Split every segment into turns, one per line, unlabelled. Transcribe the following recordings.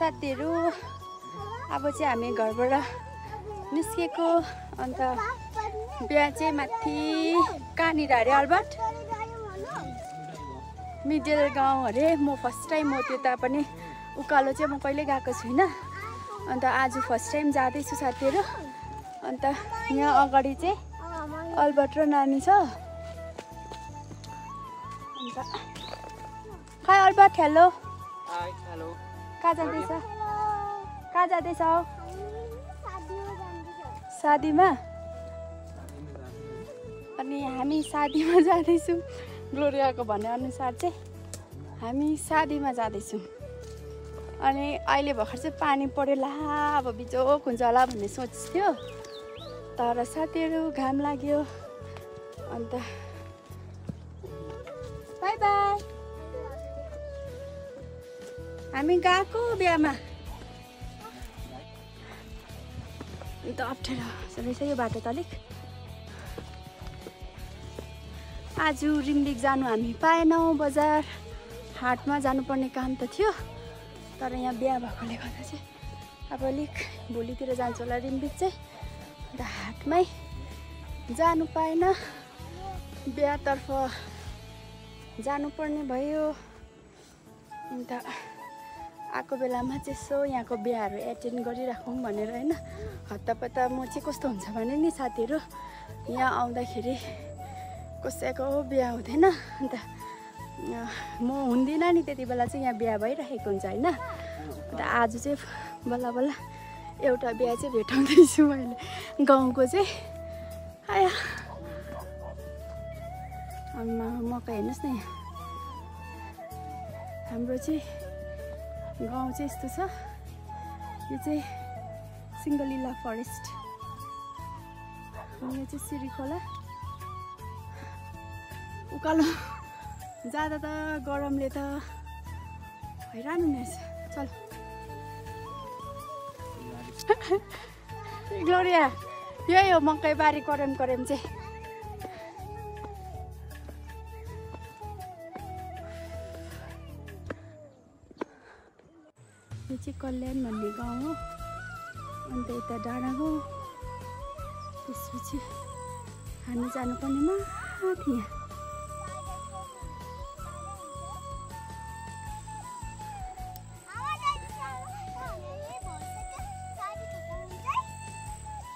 साथीहरू अब चाहिँ हामी घरबाट निस्केको अन्त बिहा चाहिँ माथि कहाँनिर अरे अल्बर्ट मिडल गाउँ अरे म फर्स्ट टाइम हो त्यता पनि उकालो चाहिँ म कहिले गएको छुइनँ अन्त आज फर्स्ट टाइम जाँदैछु साथीहरू अन्त यहाँ अगाडि चाहिँ अल्बर्ट र नानी छ अन्त high Albert hello
hi hello
कहाँ जाँदैछ कहाँ जाँदैछौ शादीमा अनि हामी शादीमा जाँदैछौँ ग्लोरियाको भनेअनुसार चाहिँ हामी शादीमा जाँदैछौँ अनि अहिले भर्खर चाहिँ पानी पऱ्यो ला अब बिजोक हुन्छ होला भन्ने सोच थियो तर साथीहरू घाम लाग्यो अन्त बाई बाई हामी गएको बिहामा अन्त अप्ठ्यारो रहेछ यो बाटो त अलिक आज रिम्बिक जानु हामी पाएनौँ बजार हाटमा जानुपर्ने काम त थियो तर यहाँ बिहा भएकोले गर्दा चाहिँ अब अलिक भोलितिर जान्छ होला रिम्बिक चाहिँ अन्त हाटमै जानु पाएन बिहातर्फ जानुपर्ने भयो अन्त आएको बेलामा चाहिँ यसो यहाँको बिहाहरू एटेन्ड गरिराखौँ भनेर होइन हत्तापत्ता म चाहिँ कस्तो हुन्छ भने नि साथीहरू यहाँ आउँदाखेरि कसैको बिहा हुँदैन अन्त म हुँदिनँ नि त्यति बेला चाहिँ यहाँ बिहा भइरहेको हुन्छ होइन अन्त आज चाहिँ बल्ल बल्ल एउटा बिहा चाहिँ भेटाउँदैछु मैले गाउँको चाहिँ आया आमा मकै हेर्नुहोस् न यहाँ हाम्रो चाहिँ गाउँ चाहिँ यस्तो छ यो चाहिँ सिङ्गलिला फरेस्ट यो चाहिँ सिरी खोला उकालो जाँदा त गरमले त हैरान हुनेछ चल ग्लोरिया यही हो मकै बारी करम चाहिँ यो चाहिँ कल्याण भन्ने गाउँ हो अन्त यता डाँडा हो त्यसपछि हामी जानुपर्ने माथि यहाँ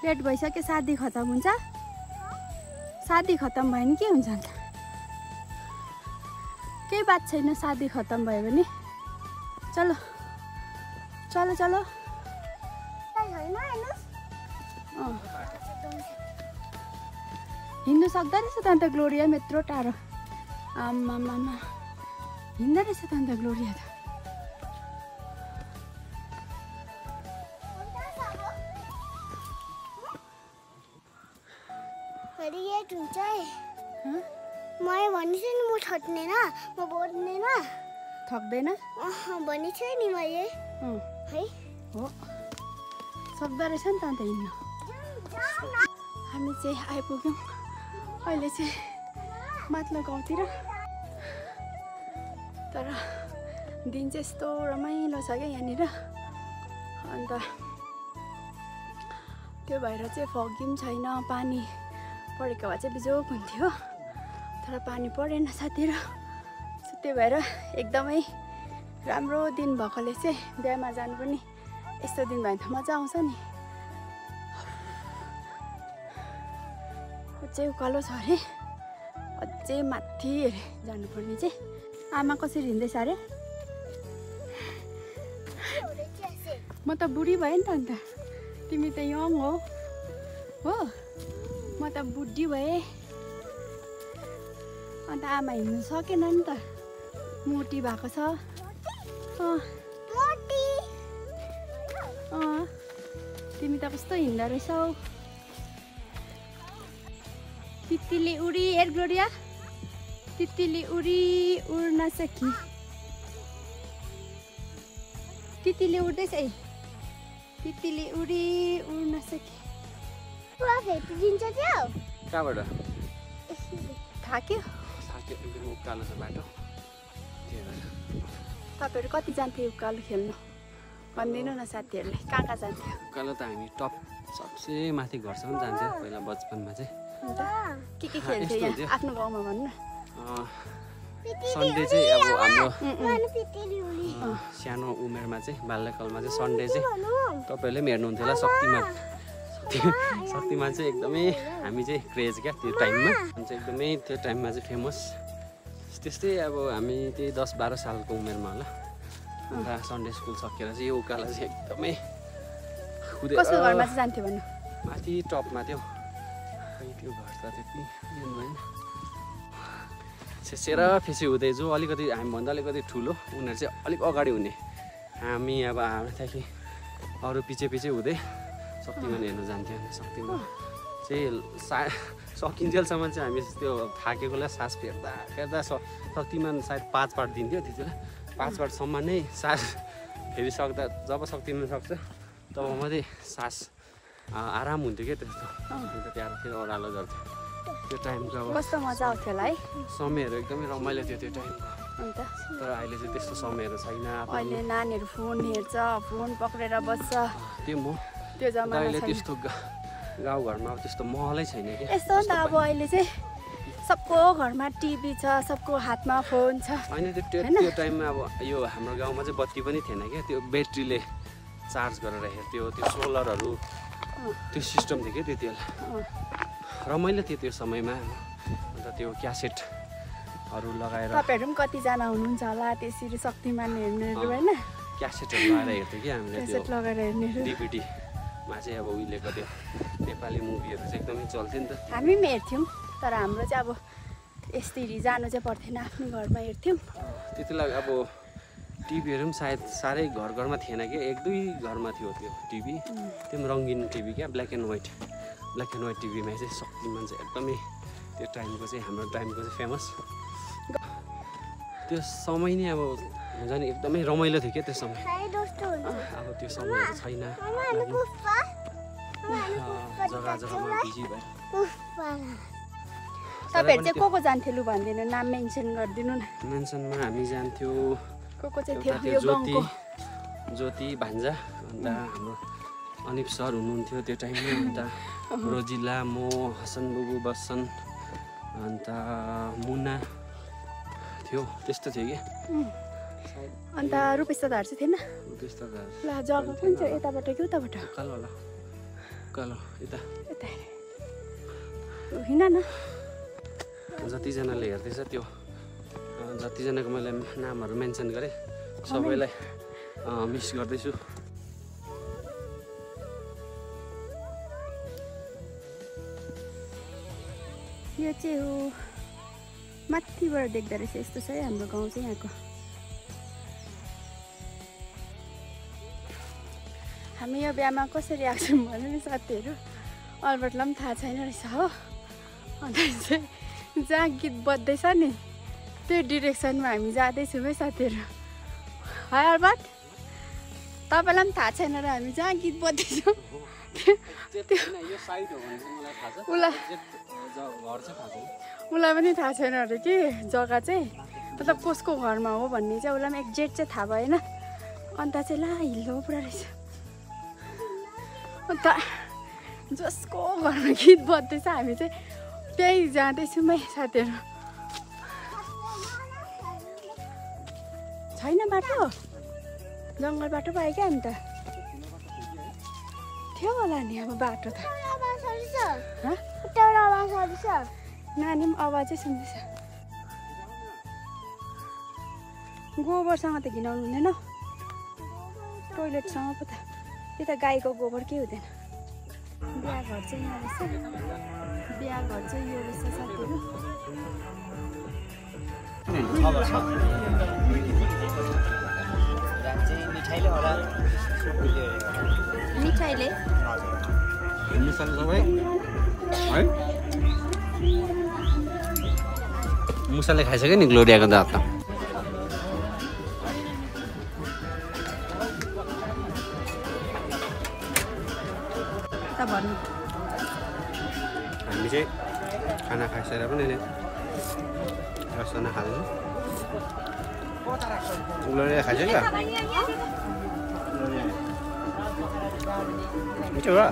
लेट भइसक्यो शादी खतम हुन्छ शादी खतम भयो भने के हुन्छ अन्त केही बात छैन शादी खतम भयो भने चलो चलो चलो हिँड्नु सक्दो रहेछ त अन्त ग्लोरिया पनि यत्रो टाढो आमामा हिँड्दो रहेछ त अन्त ग्लोरिया त
मैले भनेछु नि म थक्दैन म बोल्दैन
थक्दैन
भनेको छु नि मैले है
हो सक्दो रहेछ नि त अन्त हिँड्नु हामी चाहिँ आइपुग्यौँ अहिले चाहिँ माथिल्लो गाउँतिर तर दिन चाहिँ यस्तो रमाइलो छ क्या यहाँनिर अन्त त्यो भएर चाहिँ फगी पनि छैन पानी परेको भए चाहिँ बिजोक हुन्थ्यो तर पानी परेन साथीहरू त्यो भएर एकदमै राम्रो दिन भएकोले चाहिँ बिहामा जानु पनि यस्तो दिन भयो भने त मजा आउँछ नि अझै उकालो छ अरे अझै माथि अरे जानुपर्ने चाहिँ आमा कसरी हिँड्दैछ अरे म त बुढी भएँ नि त अन्त तिमी त यङ हो म त बुढी भएँ अन्त आमा हिँड्नु सकेन नि त मोटी भएको छ तिमी त कस्तो हिँड्दो रहेछौ तितिली उडी हेर ग्लोरिया तितिली उडी उड्न सकी तितिली उड्दैछ है तितिली उडी उड्न सकी
पुरा भेटिदिन्छ त्यो
कहाँबाट
थाक्यो
उकालो छ बाटो
तपाईँहरू कति जान्थे उकालो खेल्नु भन्दिनु न साथीहरूले कहाँ कहाँ जान्थ्यो
उकालो त हामी टप सबसे माथि घरसम्म जान्थ्यो पहिला बचपनमा चाहिँ
अन्त के खेल्थ्यो यहाँ आफ्नो गाउँमा भन्नु न
सन्डे चाहिँ अब हाम्रो सानो उमेरमा चाहिँ बाल्यकालमा चाहिँ सन्डे चाहिँ तपाईँहरूले पनि हेर्नुहुन्थ्यो होला शक्तिमान चाहिँ एकदमै हामी चाहिँ क्रेज क्या त्यो टाइममा चाहिँ एकदमै त्यो टाइममा चाहिँ फेमस त्यस्तै अब हामी त्यही 10-12 सालको उमेरमा होला अन्त सन्डे स्कुल सकेर चाहिँ यो उकालो चाहिँ एकदमै
कसको घरमा चाहिँ जान्थ्यो भन्नु
माथि टपमा थियो त्यो घर त त्यति भएन छेसेर फेसी हुँदै जो अलिकति हामीभन्दा अलिकति ठुलो उनीहरू चाहिँ अलिक अगाडि हुने हामी अब त्यहाँदेखि अरू पछि हुँदै शक्तिमान हेर्नु जान्थ्यो शक्तिमान चाहिँ सकिन्जेलसम्म चाहिँ हामी त्यो थाकेकोलाई सास फेर्दा शक्तिमान सायद 5 पार्ट दिन्थ्यो त्यति बेला 5 पार्टसम्म नै सास फेरिसक्दा जब शक्तिमान सक्छ तब मात्रै सास आराम हुन्थ्यो क्या त्यस्तो अन्त त्यहाँ फेरि ओह्रालो झर्थ्यो त्यो टाइमको अब
कस्तो मजा आउँथ्यो होला है
समयहरू एकदमै रमाइलो थियो त्यो टाइमको
अन्त
तर अहिले चाहिँ त्यस्तो समयहरू छैन
अहिले नानीहरू फोन हेर्छ फोन पक्रेर बस्छ त्यो जमाना
अहिले त्यस्तो गाउँघरमा अब त्यस्तो महलै छैन कि
यस्तो नि त अब अहिले चाहिँ सबको घरमा टिभी छ सबको हातमा फोन छ
होइन त्यो टाइममा अब यो हाम्रो गाउँमा चाहिँ बत्ती पनि थिएन क्या त्यो ब्याट्रीले चार्ज गरेर हेर्थ्यो त्यो सोलरहरू त्यो सिस्टम थियो क्या त्यति बेला रमाइलो थियो त्यो समयमा अन्त त्यो क्यासेटहरू लगाएर
तपाईँहरू पनि कतिजना हुनुहुन्छ होला त्यसरी शक्तिमान हेर्नेहरू होइन
क्यासेटहरू लगाएर हेर्थ्यो कि हामीले
क्यासेट लगाएर हेर्नेहरू
डिभिडीमा चाहिँ अब उहिलेको त्यो नेपाली मुभीहरू चाहिँ एकदमै चल्थ्यो नि त
हामी पनि हेर्थ्यौँ तर हाम्रो चाहिँ अब यसरी जानु चाहिँ पर्थेन आफ्नो घरमा हेर्थ्यौँ
त्यति बेला अब टिभीहरू पनि सायद साह्रै घरमा थिएन कि 1-2 घरमा थियो त्यो टिभी त्यो पनि रङ्गिन टिभी क्या ब्ल्याक एन्ड व्हाइट टिभीमा चाहिँ शक्तिमान चाहिँ एकदमै त्यो टाइमको चाहिँ हाम्रो टाइमको चाहिँ फेमस त्यो समय नै अब हुन्छ नि एकदमै रमाइलो थियो क्या त्यो समय अब त्यो समयहरू छैन जग्गामा बिजी भएर
तपाईँहरू चाहिँ को जान्थ्यो लु भनिदिनु नाम मेन्सन गरिदिनु न
मेन्सनमा हामी जान्थ्यौँ
को चाहिँ थियो यो गाउँको
ज्योति भान्जा अन्त हाम्रो अनिप सर हुनुहुन्थ्यो त्यो टाइममा अन्त रोजिला म हसन बुबु बस्छन् अन्त मुना थियो त्यस्तो थियो कि
अन्त रुपेश दादाहरू चाहिँ थिएन ल जग्गा कुन चाहिँ यताबाट कि उताबाट
उकालो यता
हिँड न
जतिजनाले हेर्दैछ त्यो जतिजनाको मैले नामहरू मेन्सन गरेँ सबैलाई मिस गर्दैछु
यो चाहिँ हो माथिबाट देख्दो रहेछ यस्तो छ है हाम्रो गाउँ चाहिँ यहाँको हामी यो बिहामा कसरी आएको छौँ भने नि साथीहरू अल्बर्टलाई पनि थाहा छैन रहेछ हो अन्त चाहिँ जहाँ गीत बज्दैछ नि त्यो डिरेक्सनमा हामी जाँदैछौँ है साथीहरू है अल्बर्ट तपाईँलाई पनि थाहा छैन र हामी जहाँ गीत बज्दैछौँ उसलाई पनि थाहा छैन अरे कि जग्गा चाहिँ मतलब कसको घरमा हो भन्ने चाहिँ उसलाई पनि एक्ज्याक्ट चाहिँ थाहा भएन अन्त चाहिँ ला हिलो पुरा रहेछ अन्त जसको घरमा गीत बज्दैछ हामी चाहिँ त्यही जाँदैछौँ है साथीहरू छैन बाटो जङ्गल बाटो पायो क्या हामी त थियो होला नि अब बाटो त नानी पनि आवाजै सुन्दैछ गोबरसँग त घिनाउनु हुँदैन टोइलेटसँग पो त यता गाईको गोबर केही हुँदैन बिहा घर चाहिँ यहाँ रहेछ बिहा घर चाहिँ यो रहेछ साथीहरू मिठाईले
मुसाले खाइसक्यो नि ग्लोरियाको दाँत
त भन्नु
हामी चाहिँ खाना खाइसकेर पनि रसना खाँदैछौँ ग्लोरिया खाइसक्यो
मिठो हो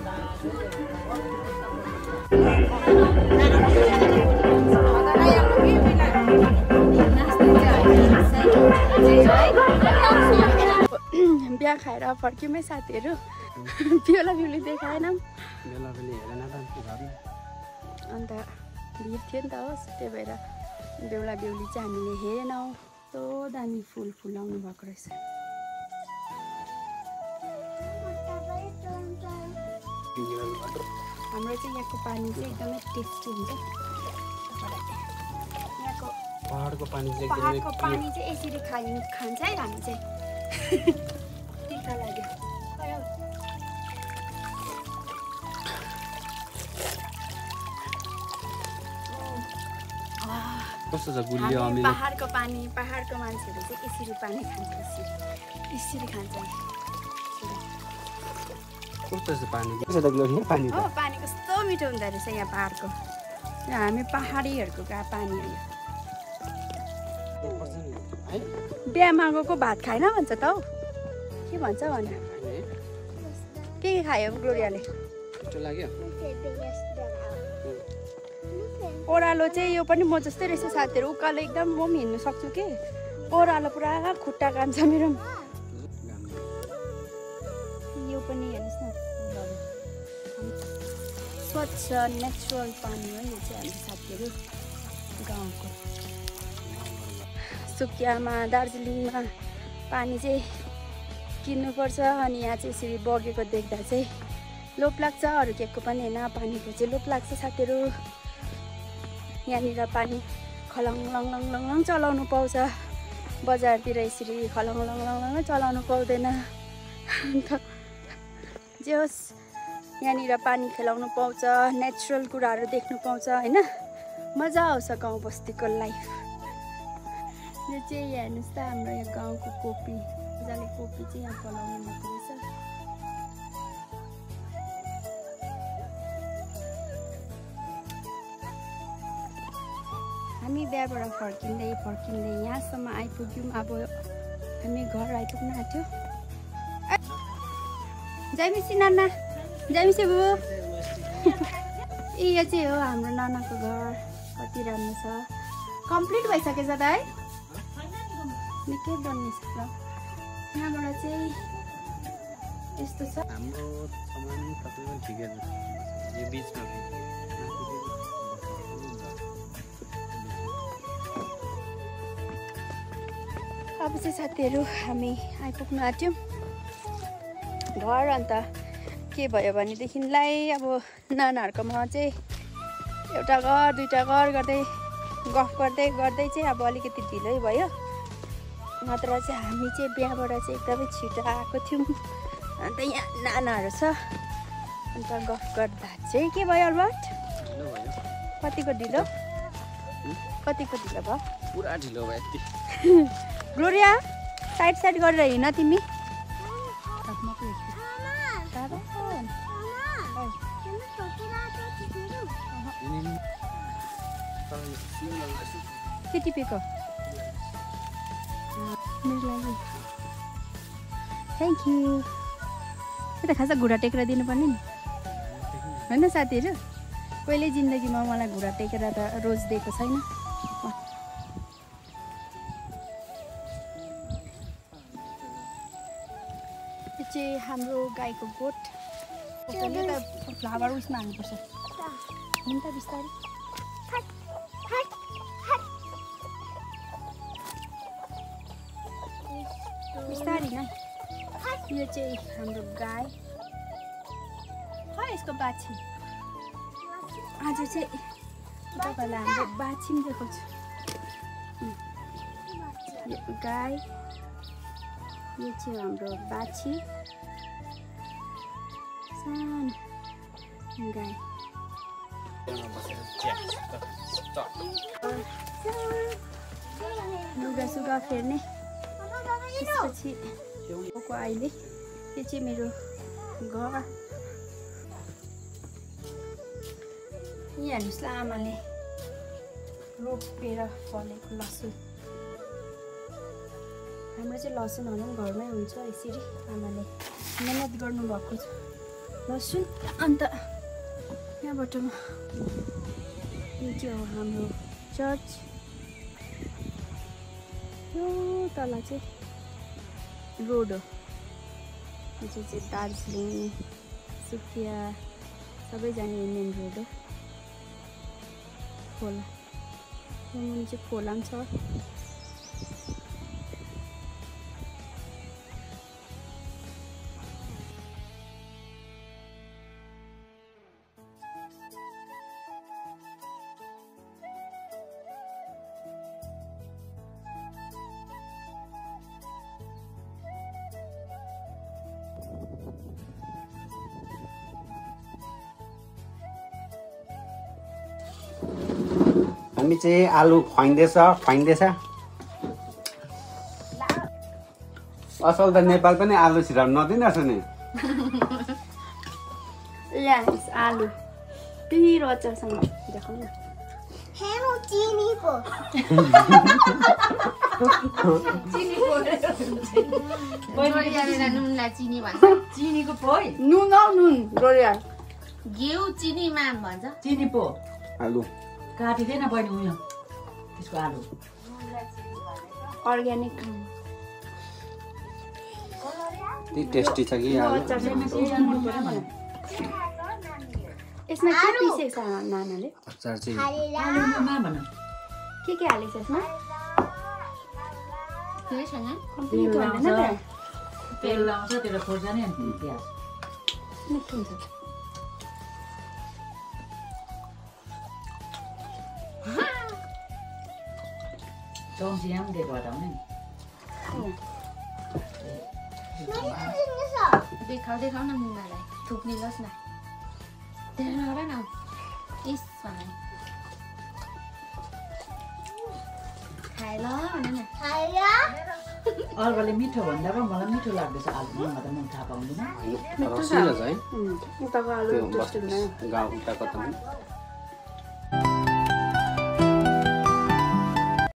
बिहा खाएर फर्क्यौँ है साथीहरू बेला बेहुली देखाएनौँ
बेला बेली हेरेन त घरमा
अन्त भिड थियो नि त होस् त्यही भएर बेहुला बेहुली चाहिँ हामीले हेरेनौँ कस्तो दामी फुल फुलाउनु भएको रहेछ हाम्रो चाहिँ यहाँको पानी चाहिँ एकदमै टेस्टी हुन्छ यहाँको
पहाडको पानी चाहिँ
पहाडको पानी चाहिँ यसरी खान्छ है हामी चाहिँ टिका लाग्यो
कस्तो छ गुलियो
हामी
अमिलो
पहाडको मान्छेहरू चाहिँ यसरी पानी खान्छ यसरी खान्छ
कस्तो छ पानी कस्तो त ग्लोरी पानी
हो पानी कस्तो मिठो हुँदो रहेछ यहाँ पहाडको हामी पहाडीहरूको पानी हो बिहामा गएको भात खाएन भन्छ त हौ के भन्छ भन के खायो ग्लोरियाले
मिठो लाग्यो
ओह्रालो चाहिँ यो पनि म जस्तै रहेछ साथीहरू उकालो एकदम म पनि हिँड्नु सक्छु कि ओह्रालो पुरा खुट्टा कान्छ मेरो यो पनि हेर्नुहोस् न स्वच्छ नेचुरल पानी हो यो चाहिँ हाम्रो साथीहरू गाउँको सुकियामा दार्जिलिङमा पानी चाहिँ किन्नुपर्छ अनि यहाँ चाहिँ यसरी बगेको देख्दा चाहिँ लोभ लाग्छ अरू केको पनि होइन पानीको चाहिँ लोभ लाग्छ साथीहरू यहाँनिर पानी खलङ लङ लङ लङ लङ चलाउनु पाउँछ बजारतिर यसरी खलङ लङ लङ लङ चलाउनु पाउँदैन अन्त जे होस् यहाँनिर पानी खेलाउनु पाउँछ नेचुरल कुराहरू देख्नु पाउँछ होइन मजा आउँछ गाउँ बस्तीको लाइफ यो चाहिँ हेर्नुहोस् त हाम्रो यहाँ गाउँको कोपी मजाले कोपी चाहिँ यहाँ फलाउनु भएको रहेछ हामी बिहाबाट फर्किँदै यहाँसम्म आइपुग्यौँ अब हामी घर आइपुग्न आँट्यो जय मिसी नाना जय मिसी बुबु यो चाहिँ हो हाम्रो नानाको घर कति राम्रो छ कम्प्लिट भइसकेछ त है निकै बनिन्छ ल यहाँबाट चाहिँ यस्तो छ
हाम्रो सामान तपाईँ ठिकै छ यो बिचमा
अब चाहिँ साथीहरू हामी आइपुग्नु आँट्यौँ घर अन्त के भयो भनेदेखिलाई अब नानाहरूकोमा चाहिँ एउटा घर दुईवटा घर गर्दै गफ गर्दै चाहिँ अब अलिकति ढिलै भयो नत्र चाहिँ हामी चाहिँ बिहाबाट चाहिँ एकदमै छिटो आएको थियौँ अन्त यहाँ नानाहरू छ अन्त गफ गर्दा चाहिँ के भयो अल्बर्ट कतिको ढिलो भयो
पुरा ढिलो भयो यति
ग्लोरिया साइड गरेर हिँड तिमी के टिपेको मेरो लागि थ्याङ्क यू त्यो त खास घुँडा टेकेर दिनुपर्ने नि होइन साथीहरू कहिले जिन्दगीमा मलाई घुँडा टेकेर त रोज दिएको छैन यो चाहिँ हाम्रो गाईको गोठ त फ्लावर उयसमा हाल्नुपर्छ हुन्छ बिस्तारै बिस्तारै नै यो चाहिँ हाम्रो गाई यसको बाछी आज चाहिँ तपाईँलाई हाम्रो बाछी पनि देखाउँछु यो गाई यो चाहिँ हाम्रो बाछी सानो गाई लुगा सुगा फेर्ने त्यसपछि अहिले यो चाहिँ मेरो घर यहाँ हेर्नुहोस् ल आमाले रोपेर फलेको लसुन हाम्रो चाहिँ लसुनहरू पनि घरमै हुन्छ यसरी आमाले मेहनत गर्नुभएको छ लसुन अन्त यहाँबाट यो के हो हाम्रो चर्च यो तल चाहिँ रोड हो यो चाहिँ दार्जिलिङ सुकिया सबै जाने मेन रोड हो खोला यो मुनि चाहिँ खोला पनि छ
हामी चाहिँ आलु खुवाइँदैछ असल त नेपाल पनि आलु छिराउनु नदिनुहोस् नि
यहाँ आलु पिरो अचारसँग देखाउँ न
हेर्नु चिनीको
चिनीको पोइ
नुन रोरियाल
घिउ चिनीमा भन्छ
चिनी पो
आलु
काटिँदैन बहिनी उयो त्यसको आलु
अर्ग्यानिक
यति टेस्टी छ कि आलु
यसमा के पिसेको छ नानाले
अचार चाहिँ
आलुमा भन
के हालेको छ यसमा
त्यसैसँग
तेल लाउँछ तेल लाउँछ त्यसले खोर्सानी अनि प्याज
मिठो हुन्छ
चम्ची यहाँ पनि दिएको हटाउने
देखाउ न मुनालाई थुक्ने लस् न त्यहाँ न इस भने खाए ल भन न
अर्कोले मिठो भन्दा पो मलाई मिठो लाग्दैछ आलु म त म थाहा पाउँदिनँ
रसिलो छ है
उताको आलु
त्यो गाउँ उताको त